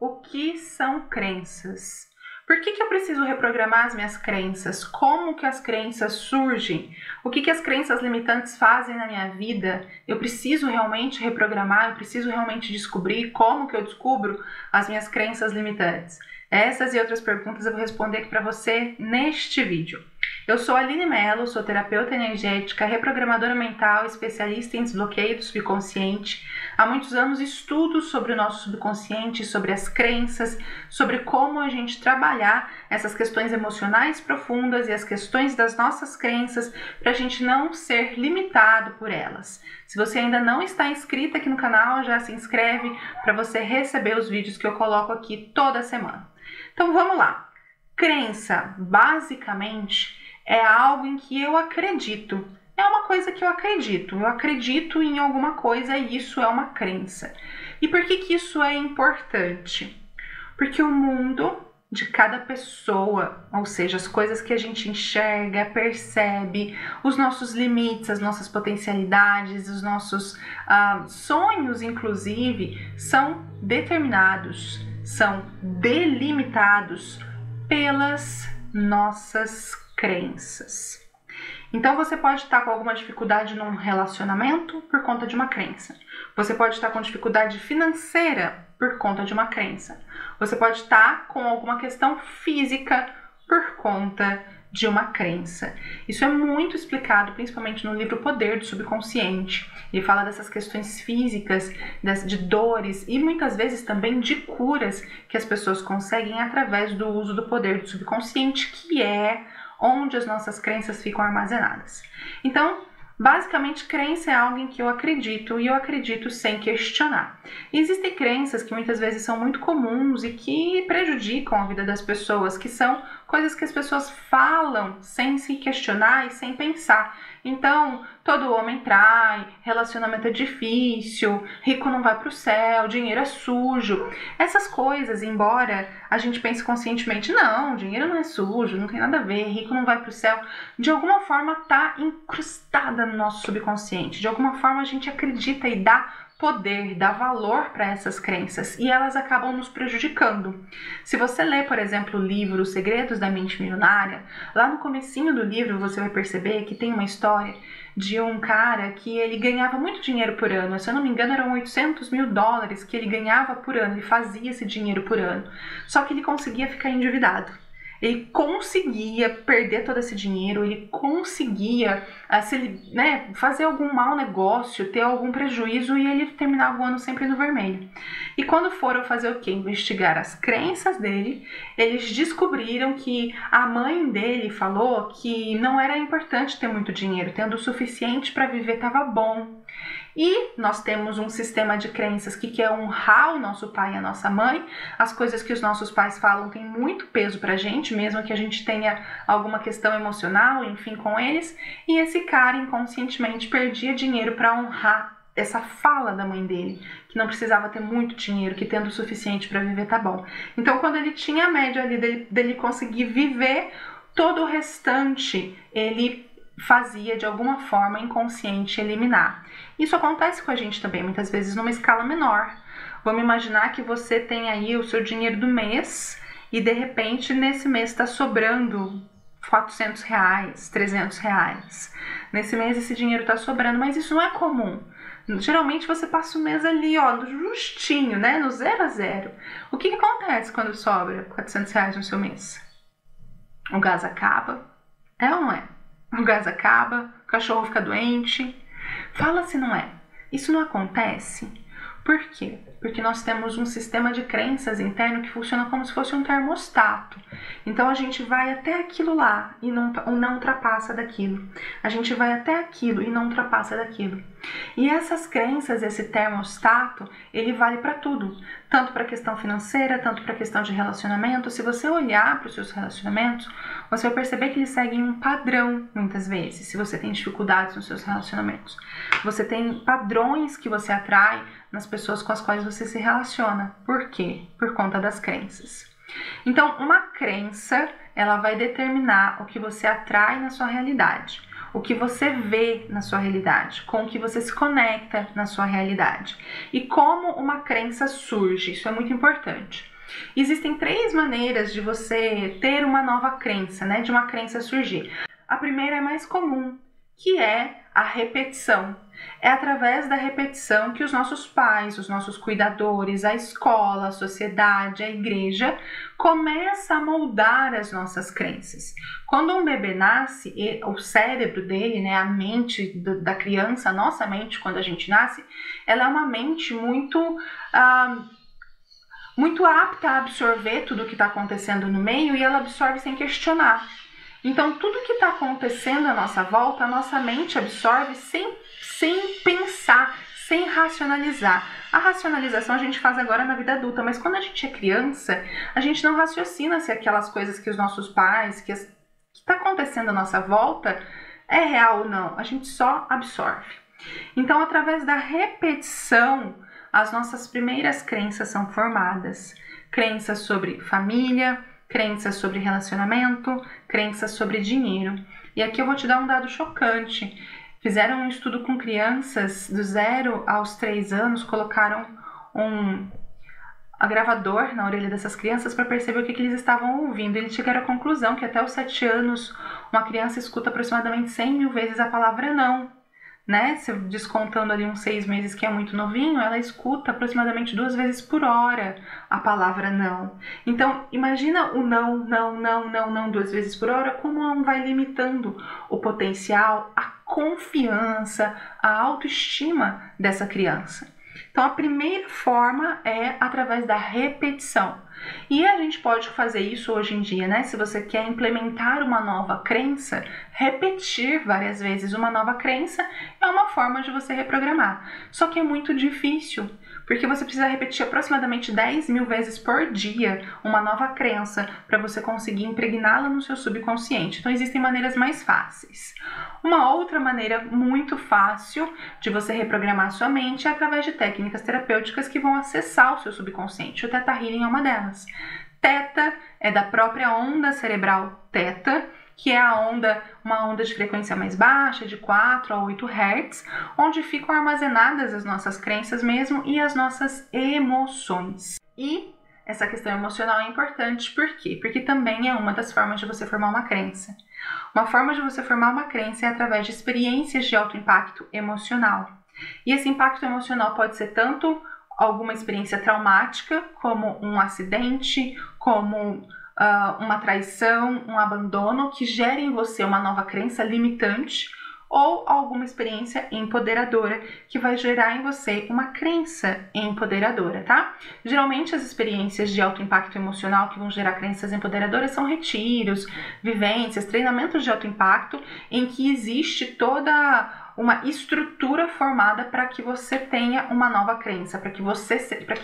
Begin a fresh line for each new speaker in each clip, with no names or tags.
o que são crenças? Por que eu preciso reprogramar as minhas crenças? Como que as crenças surgem? O que as crenças limitantes fazem na minha vida? Eu preciso realmente reprogramar? Eu preciso realmente descobrir como que eu descubro as minhas crenças limitantes? Essas e outras perguntas eu vou responder aqui para você neste vídeo. Eu sou a Aline Mello, sou terapeuta energética, reprogramadora mental, especialista em desbloqueio do subconsciente. Há muitos anos estudo sobre o nosso subconsciente, sobre as crenças, sobre como a gente trabalhar essas questões emocionais profundas e as questões das nossas crenças para a gente não ser limitado por elas. Se você ainda não está inscrito aqui no canal, já se inscreve para você receber os vídeos que eu coloco aqui toda semana. Então vamos lá. Crença, basicamente, é algo em que eu acredito. É uma coisa que eu acredito. Eu acredito em alguma coisa e isso é uma crença. E por que isso é importante? Porque o mundo de cada pessoa, ou seja, as coisas que a gente enxerga, percebe, os nossos limites, as nossas potencialidades, os nossos sonhos, inclusive, são determinados, são delimitados pelas nossas crenças. Então você pode estar com alguma dificuldade num relacionamento por conta de uma crença. Você pode estar com dificuldade financeira por conta de uma crença. Você pode estar com alguma questão física por conta de uma crença. Isso é muito explicado, principalmente no livro Poder do Subconsciente. Ele fala dessas questões físicas, de dores e muitas vezes também de curas que as pessoas conseguem através do uso do poder do subconsciente, que é onde as nossas crenças ficam armazenadas. Então, basicamente, crença é algo em que eu acredito e eu acredito sem questionar. E existem crenças que muitas vezes são muito comuns e que prejudicam a vida das pessoas, que são coisas que as pessoas falam sem se questionar e sem pensar. Então, todo homem trai, relacionamento é difícil, rico não vai para o céu, dinheiro é sujo. Essas coisas, embora a gente pense conscientemente, não, dinheiro não é sujo, não tem nada a ver, rico não vai para o céu, de alguma forma está incrustada no nosso subconsciente. De alguma forma a gente acredita e dá poder, dá valor para essas crenças e elas acabam nos prejudicando. Se você ler, por exemplo, o livro Os Segredos da Mente Milionária, lá no comecinho do livro você vai perceber que tem uma história de um cara que ele ganhava muito dinheiro por ano. Se eu não me engano, eram $800 mil que ele ganhava por ano, ele fazia esse dinheiro por ano. Só que ele conseguia ficar endividado. Ele conseguia perder todo esse dinheiro, ele conseguia fazer algum mau negócio, ter algum prejuízo e ele terminava o ano sempre no vermelho. E quando foram fazer o quê? Investigar as crenças dele, eles descobriram que a mãe dele falou que não era importante ter muito dinheiro, tendo o suficiente para viver estava bom. E nós temos um sistema de crenças que quer honrar o nosso pai e a nossa mãe. As coisas que os nossos pais falam têm muito peso pra gente, mesmo que a gente tenha alguma questão emocional, enfim, com eles. E esse cara inconscientemente perdia dinheiro para honrar essa fala da mãe dele, que não precisava ter muito dinheiro, que tendo o suficiente para viver tá bom. Então, quando ele tinha a média ali dele conseguir viver, todo o restante ele fazia de alguma forma inconsciente eliminar. Isso acontece com a gente também, muitas vezes numa escala menor. Vamos imaginar que você tem aí o seu dinheiro do mês e de repente nesse mês está sobrando R$400, R$300. Nesse mês esse dinheiro está sobrando, mas isso não é comum. Geralmente você passa o mês ali, ó, justinho, né, no 0 a 0. O que acontece quando sobra R$400 no seu mês? O gás acaba, é ou não é? O gás acaba, o cachorro fica doente. Fala se não é. Isso não acontece. Por quê? Porque nós temos um sistema de crenças interno que funciona como se fosse um termostato. Então a gente vai até aquilo lá e não ultrapassa daquilo. A gente vai até aquilo e não ultrapassa daquilo. E essas crenças, esse termostato, ele vale para tudo. Tanto para a questão financeira, tanto para a questão de relacionamento. Se você olhar para os seus relacionamentos, você vai perceber que eles seguem um padrão, muitas vezes, se você tem dificuldades nos seus relacionamentos. Você tem padrões que você atrai nas pessoas com as quais você se relaciona. Por quê? Por conta das crenças. Então, uma crença, ela vai determinar o que você atrai na sua realidade. o que você vê na sua realidade, com o que você se conecta na sua realidade. E como uma crença surge, isso é muito importante. Existem 3 maneiras de você ter uma nova crença, né? De uma crença surgir. A primeira é mais comum, que é a repetição. É através da repetição que os nossos pais, os nossos cuidadores, a escola, a sociedade, a igreja começa a moldar as nossas crenças. Quando um bebê nasce, o cérebro dele, né, a mente da criança, a nossa mente quando a gente nasce, ela é uma mente muito apta a absorver tudo o que está acontecendo no meio e ela absorve sem questionar. Então, tudo que está acontecendo à nossa volta, a nossa mente absorve sem pensar, sem racionalizar. A racionalização a gente faz agora na vida adulta, mas quando a gente é criança, a gente não raciocina se aquelas coisas que os nossos pais, que está acontecendo à nossa volta, é real ou não. A gente só absorve. Então, através da repetição, as nossas primeiras crenças são formadas. Crenças sobre família, crenças sobre relacionamento, crenças sobre dinheiro. E aqui eu vou te dar um dado chocante. Fizeram um estudo com crianças do 0 aos 3 anos, colocaram um gravador na orelha dessas crianças para perceber o que eles estavam ouvindo. Eles chegaram à conclusão que até os 7 anos uma criança escuta aproximadamente 100 mil vezes a palavra não. Né? Se descontando ali uns 6 meses, que é muito novinho, ela escuta aproximadamente 2 vezes por hora a palavra não. Então, imagina o não 2 vezes por hora, como não vai limitando o potencial, a confiança, a autoestima dessa criança. Então, a primeira forma é através da repetição. E a gente pode fazer isso hoje em dia, né? Se você quer implementar uma nova crença, repetir várias vezes uma nova crença é uma forma de você reprogramar. Só que é muito difícil, porque você precisa repetir aproximadamente 10 mil vezes por dia uma nova crença para você conseguir impregná-la no seu subconsciente. Então, existem maneiras mais fáceis. Uma outra maneira muito fácil de você reprogramar a sua mente é através de técnicas terapêuticas que vão acessar o seu subconsciente. O Theta Healing é uma delas. Theta é da própria onda cerebral Theta, que é uma onda de frequência mais baixa, de 4 a 8 Hz, onde ficam armazenadas as nossas crenças mesmo e as nossas emoções. E essa questão emocional é importante, por quê? Porque também é uma das formas de você formar uma crença. Uma forma de você formar uma crença é através de experiências de alto impacto emocional. E esse impacto emocional pode ser tanto alguma experiência traumática, como um acidente, como uma traição, um abandono, que gere em você uma nova crença limitante, ou alguma experiência empoderadora, que vai gerar em você uma crença empoderadora, tá? Geralmente as experiências de alto impacto emocional que vão gerar crenças empoderadoras são retiros, vivências, treinamentos de alto impacto, em que existe toda uma estrutura formada para que você tenha uma nova crença, para que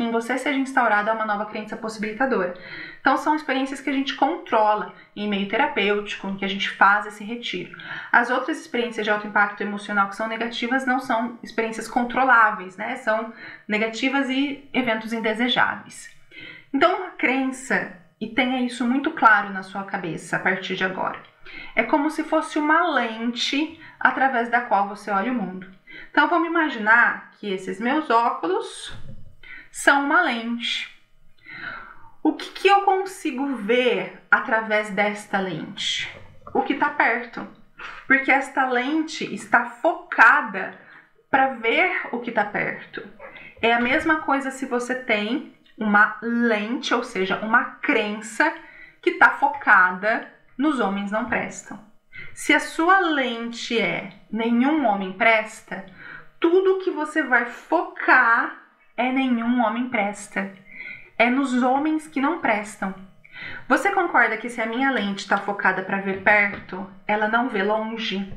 em você seja instaurada uma nova crença possibilitadora. Então são experiências que a gente controla em meio terapêutico, em que a gente faz esse retiro. As outras experiências de alto impacto emocional que são negativas não são experiências controláveis, né? São negativas e eventos indesejáveis. Então uma crença, e tenha isso muito claro na sua cabeça a partir de agora, é como se fosse uma lente através da qual você olha o mundo. Então vamos imaginar que esses meus óculos são uma lente. O que eu consigo ver através desta lente? O que está perto. Porque esta lente está focada para ver o que está perto. É a mesma coisa se você tem uma lente, ou seja, uma crença que está focada nos homens não prestam. Se a sua lente é nenhum homem presta, tudo que você vai focar é nenhum homem presta. É nos homens que não prestam. Você concorda que se a minha lente está focada para ver perto, ela não vê longe?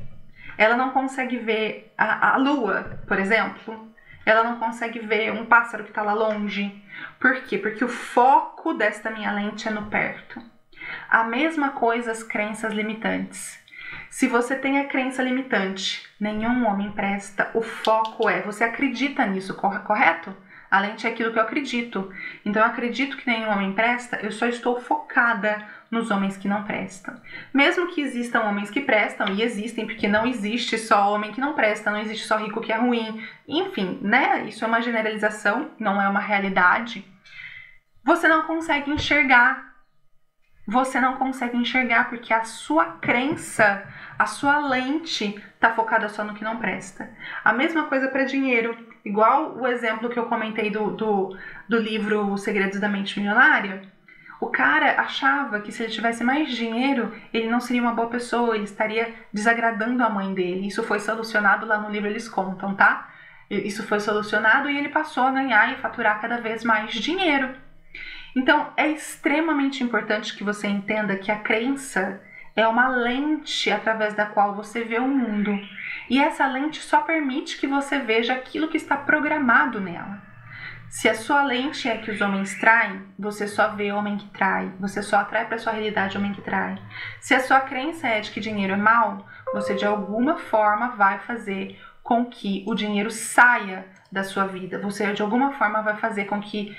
Ela não consegue ver a lua, por exemplo? Ela não consegue ver um pássaro que está lá longe? Por quê? Porque o foco desta minha lente é no perto. A mesma coisa as crenças limitantes. Se você tem a crença limitante, nenhum homem presta, o foco é, você acredita nisso, correto? A lente é aquilo que eu acredito. Então eu acredito que nenhum homem presta, eu só estou focada nos homens que não prestam. Mesmo que existam homens que prestam, e existem, porque não existe só homem que não presta, não existe só rico que é ruim. Enfim, né? Isso é uma generalização, não é uma realidade. Você não consegue enxergar. Você não consegue enxergar porque a sua crença, a sua lente está focada só no que não presta. A mesma coisa para dinheiro. Igual o exemplo que eu comentei do livro Os Segredos da Mente Milionária. O cara achava que se ele tivesse mais dinheiro, ele não seria uma boa pessoa, ele estaria desagradando a mãe dele. Isso foi solucionado lá no livro, eles contam, tá? Isso foi solucionado e ele passou a ganhar e faturar cada vez mais dinheiro. Então, é extremamente importante que você entenda que a crença é uma lente através da qual você vê o mundo. E essa lente só permite que você veja aquilo que está programado nela. Se a sua lente é que os homens traem, você só vê homem que trai. Você só atrai para sua realidade homem que trai. Se a sua crença é de que dinheiro é mal, você de alguma forma vai fazer com que o dinheiro saia da sua vida. Você de alguma forma vai fazer com que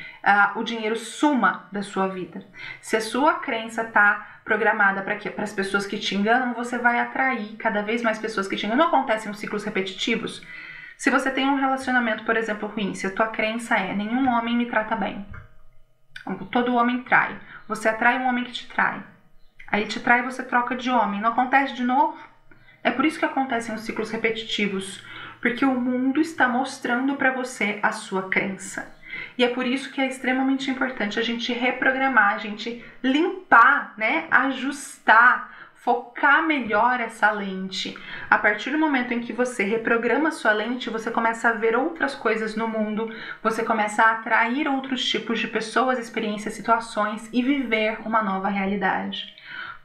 o dinheiro suma da sua vida. Se a sua crença está programada para as pessoas que te enganam, você vai atrair cada vez mais pessoas que te enganam. Não acontecem os ciclos repetitivos? Se você tem um relacionamento, por exemplo, ruim, se a tua crença é nenhum homem me trata bem, todo homem trai, você atrai um homem que te trai, aí te trai e você troca de homem, não acontece de novo? É por isso que acontecem os ciclos repetitivos, porque o mundo está mostrando para você a sua crença. E é por isso que é extremamente importante a gente reprogramar, a gente limpar, né, ajustar, focar melhor essa lente. A partir do momento em que você reprograma sua lente, você começa a ver outras coisas no mundo, você começa a atrair outros tipos de pessoas, experiências, situações e viver uma nova realidade.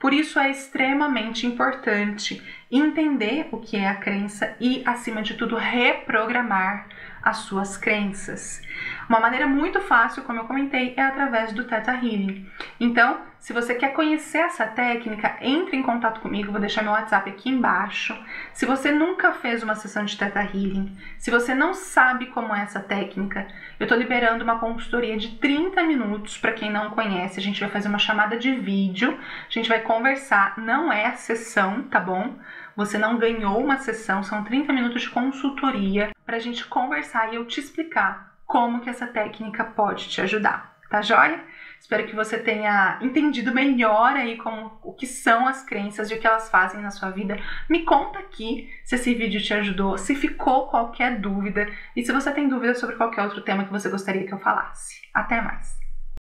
Por isso é extremamente importante entender o que é a crença e, acima de tudo, reprogramar as suas crenças. Uma maneira muito fácil, como eu comentei, é através do Theta Healing. Então, se você quer conhecer essa técnica, entre em contato comigo, vou deixar meu WhatsApp aqui embaixo. Se você nunca fez uma sessão de Theta Healing, se você não sabe como é essa técnica, eu estou liberando uma consultoria de 30 minutos para quem não conhece. A gente vai fazer uma chamada de vídeo, a gente vai conversar, não é a sessão, tá bom? Você não ganhou uma sessão, são 30 minutos de consultoria para a gente conversar e eu te explicar como que essa técnica pode te ajudar, tá joia? Espero que você tenha entendido melhor aí o que são as crenças e o que elas fazem na sua vida. Me conta aqui se esse vídeo te ajudou, se ficou qualquer dúvida e se você tem dúvida sobre qualquer outro tema que você gostaria que eu falasse. Até mais!